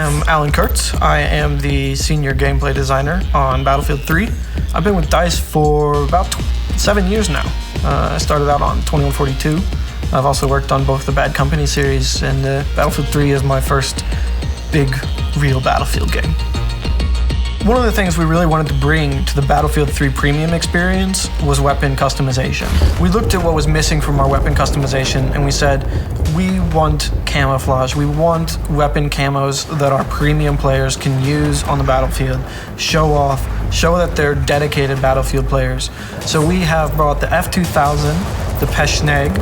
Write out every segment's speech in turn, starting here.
am Alan Kertz. I am the senior gameplay designer on Battlefield 3. I've been with DICE for about 7 years now. I started out on 2142. I've also worked on both the Bad Company series, and Battlefield 3 is my first big, real Battlefield game. One of the things we really wanted to bring to the Battlefield 3 premium experience was weapon customization. We looked at what was missing from our weapon customization and we said, we want camouflage. We want weapon camos that our premium players can use on the battlefield, show off, show that they're dedicated Battlefield players. So we have brought the F2000, the Peschneg,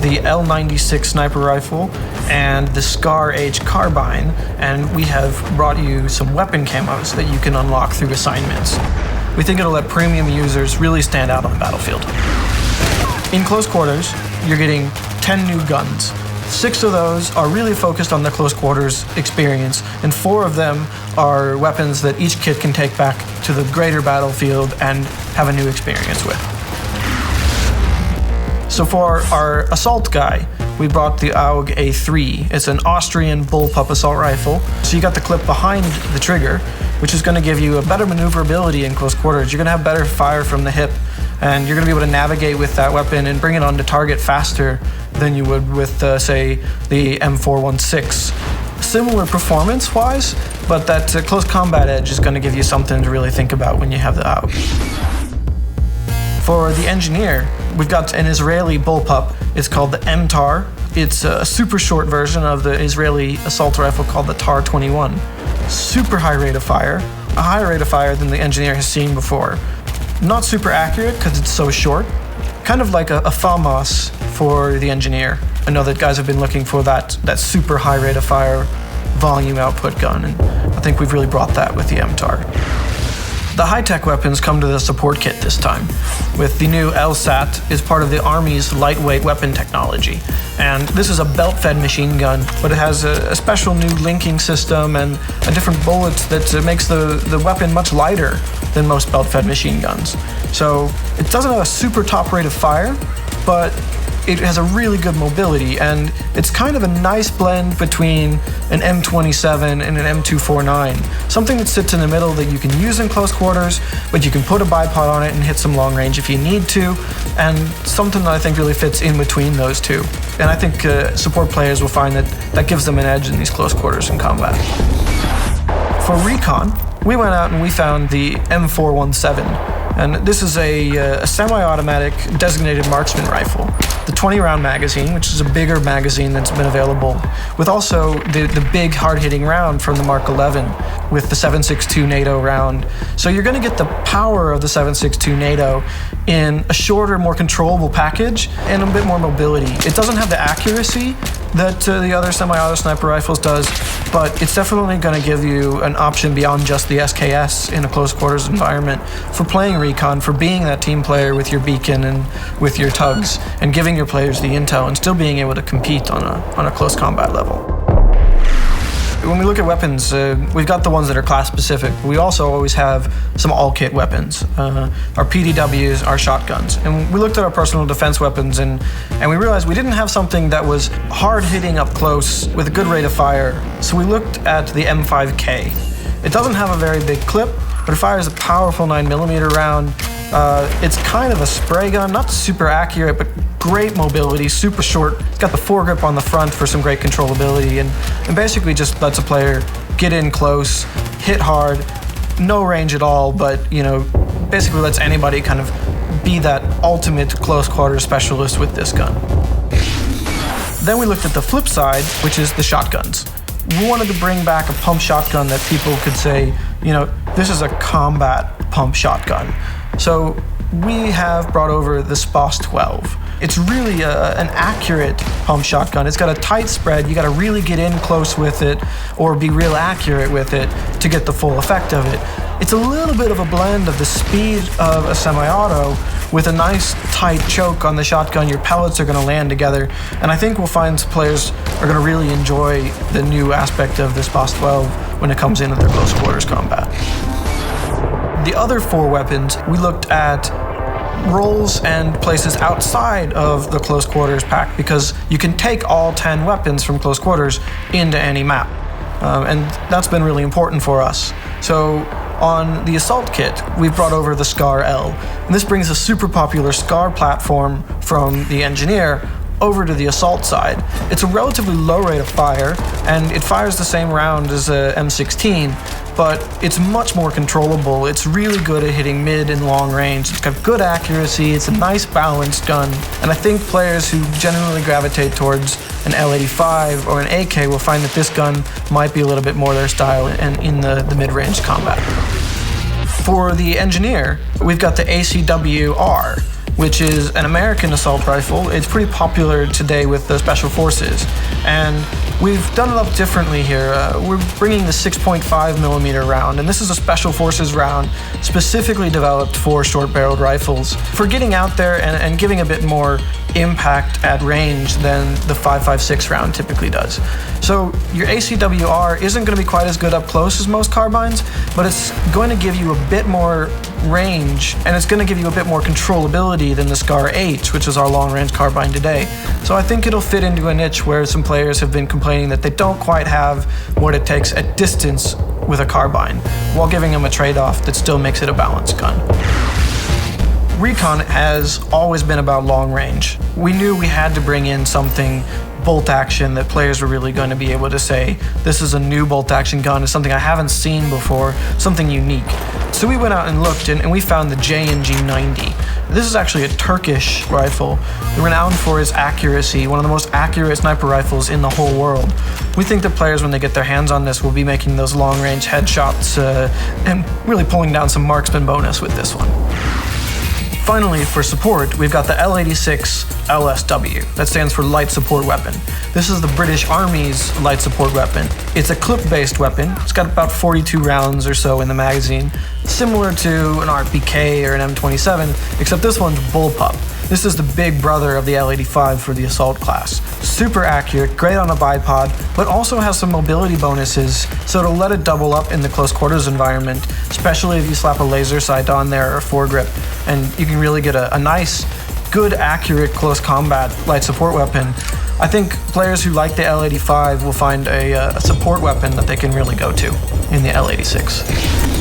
the L96 sniper rifle, and the Scar H carbine, and we have brought you some weapon camos that you can unlock through assignments. We think it'll let premium users really stand out on the battlefield. In close quarters, you're getting 10 new guns. 6 of those are really focused on the close quarters experience, and 4 of them are weapons that each kit can take back to the greater battlefield and have a new experience with. So for our assault guy, we brought the AUG A3. It's an Austrian bullpup assault rifle. So you got the clip behind the trigger, which is going to give you a better maneuverability in close quarters. You're going to have better fire from the hip, and you're going to be able to navigate with that weapon and bring it onto target faster than you would with, say, the M416. Similar performance-wise, but that close combat edge is going to give you something to really think about when you have the AUG. For the engineer, we've got an Israeli bullpup. It's called the MTAR. It's a super short version of the Israeli assault rifle called the TAR-21. Super high rate of fire, a higher rate of fire than the engineer has seen before. Not super accurate because it's so short. Kind of like a FAMAS for the engineer. I know that guys have been looking for that super high rate of fire volume output gun, and I think we've really brought that with the MTAR. The high-tech weapons come to the support kit this time, with the new LSAT is part of the Army's lightweight weapon technology. And this is a belt-fed machine gun, but it has a special new linking system and a different bullet that makes the weapon much lighter than most belt-fed machine guns. So it doesn't have a super top rate of fire, but it has a really good mobility, and it's kind of a nice blend between an M27 and an M249. Something that sits in the middle that you can use in close quarters, but you can put a bipod on it and hit some long range if you need to, and something that I think really fits in between those two. And I think support players will find that gives them an edge in these close quarters in combat. For recon, we went out and we found the M417. And this is a semi-automatic designated marksman rifle. The 20-round magazine, which is a bigger magazine that's been available, with also the big hard-hitting round from the Mark 11 with the 7.62 NATO round. So you're going to get the power of the 7.62 NATO in a shorter, more controllable package and a bit more mobility. It doesn't have the accuracy that the other semi-auto sniper rifles does, but it's definitely going to give you an option beyond just the SKS in a close quarters environment for playing recon, for being that team player with your beacon and with your tugs, and giving your players the intel and still being able to compete on a close combat level. When we look at weapons, we've got the ones that are class specific. We also always have some all-kit weapons, our PDWs, our shotguns. And we looked at our personal defense weapons and we realized we didn't have something that was hard-hitting up close with a good rate of fire. So we looked at the M5K. It doesn't have a very big clip, but it fires a powerful 9mm round. It's kind of a spray gun, not super accurate, but great mobility, super short. It's got the foregrip on the front for some great controllability, and basically just lets a player get in close, hit hard, no range at all, but basically lets anybody kind of be that ultimate close quarters specialist with this gun. Then we looked at the flip side, which is the shotguns. We wanted to bring back a pump shotgun that people could say, this is a combat pump shotgun. So we have brought over the SPOS 12. It's really an accurate pump shotgun. It's got a tight spread. You got to really get in close with it or be real accurate with it to get the full effect of it. It's a little bit of a blend of the speed of a semi-auto with a nice tight choke on the shotgun. Your pellets are going to land together, and I think we'll find players are going to really enjoy the new aspect of the SPOS 12 when it comes into their close quarters combat. The other 4 weapons, we looked at roles and places outside of the close quarters pack, because you can take all 10 weapons from close quarters into any map. and that's been really important for us. So on the Assault kit, we've brought over the SCAR L, and this brings a super popular SCAR platform from the Engineer over to the Assault side. It's a relatively low rate of fire, and it fires the same round as a M16, but it's much more controllable. It's really good at hitting mid and long range. It's got good accuracy, it's a nice balanced gun, and I think players who generally gravitate towards an L85 or an AK will find that this gun might be a little bit more their style in the mid-range combat. For the Engineer, we've got the ACW-R, which is an American assault rifle. It's pretty popular today with the Special Forces, and we've done it up differently here. We're bringing the 6.5mm round, and this is a Special Forces round specifically developed for short-barreled rifles, for getting out there and giving a bit more impact at range than the 5.56 round typically does. So your ACW-R isn't going to be quite as good up close as most carbines, but it's going to give you a bit more range, and it's going to give you a bit more controllability than the SCAR H, which is our long-range carbine today. So I think it'll fit into a niche where some players have been complaining that they don't quite have what it takes at distance with a carbine, while giving them a trade-off that still makes it a balanced gun. Recon has always been about long range. We knew we had to bring in something bolt action that players were really going to be able to say, this is a new bolt action gun, it's something I haven't seen before, something unique. So we went out and looked, and we found the J&G 90. This is actually a Turkish rifle, renowned for its accuracy, one of the most accurate sniper rifles in the whole world. We think that players, when they get their hands on this, will be making those long-range headshots and really pulling down some marksman bonus with this one. Finally, for support, we've got the L86 LSW. That stands for Light Support Weapon. This is the British Army's light support weapon. It's a clip-based weapon. It's got about 42 rounds or so in the magazine, similar to an RPK or an M27, except this one's bullpup. This is the big brother of the L85 for the assault class. Super accurate, great on a bipod, but also has some mobility bonuses, so it'll let it double up in the close quarters environment, especially if you slap a laser sight on there or a foregrip, and you can really get a nice, good, accurate close combat light support weapon. I think players who like the L85 will find a support weapon that they can really go to in the L86.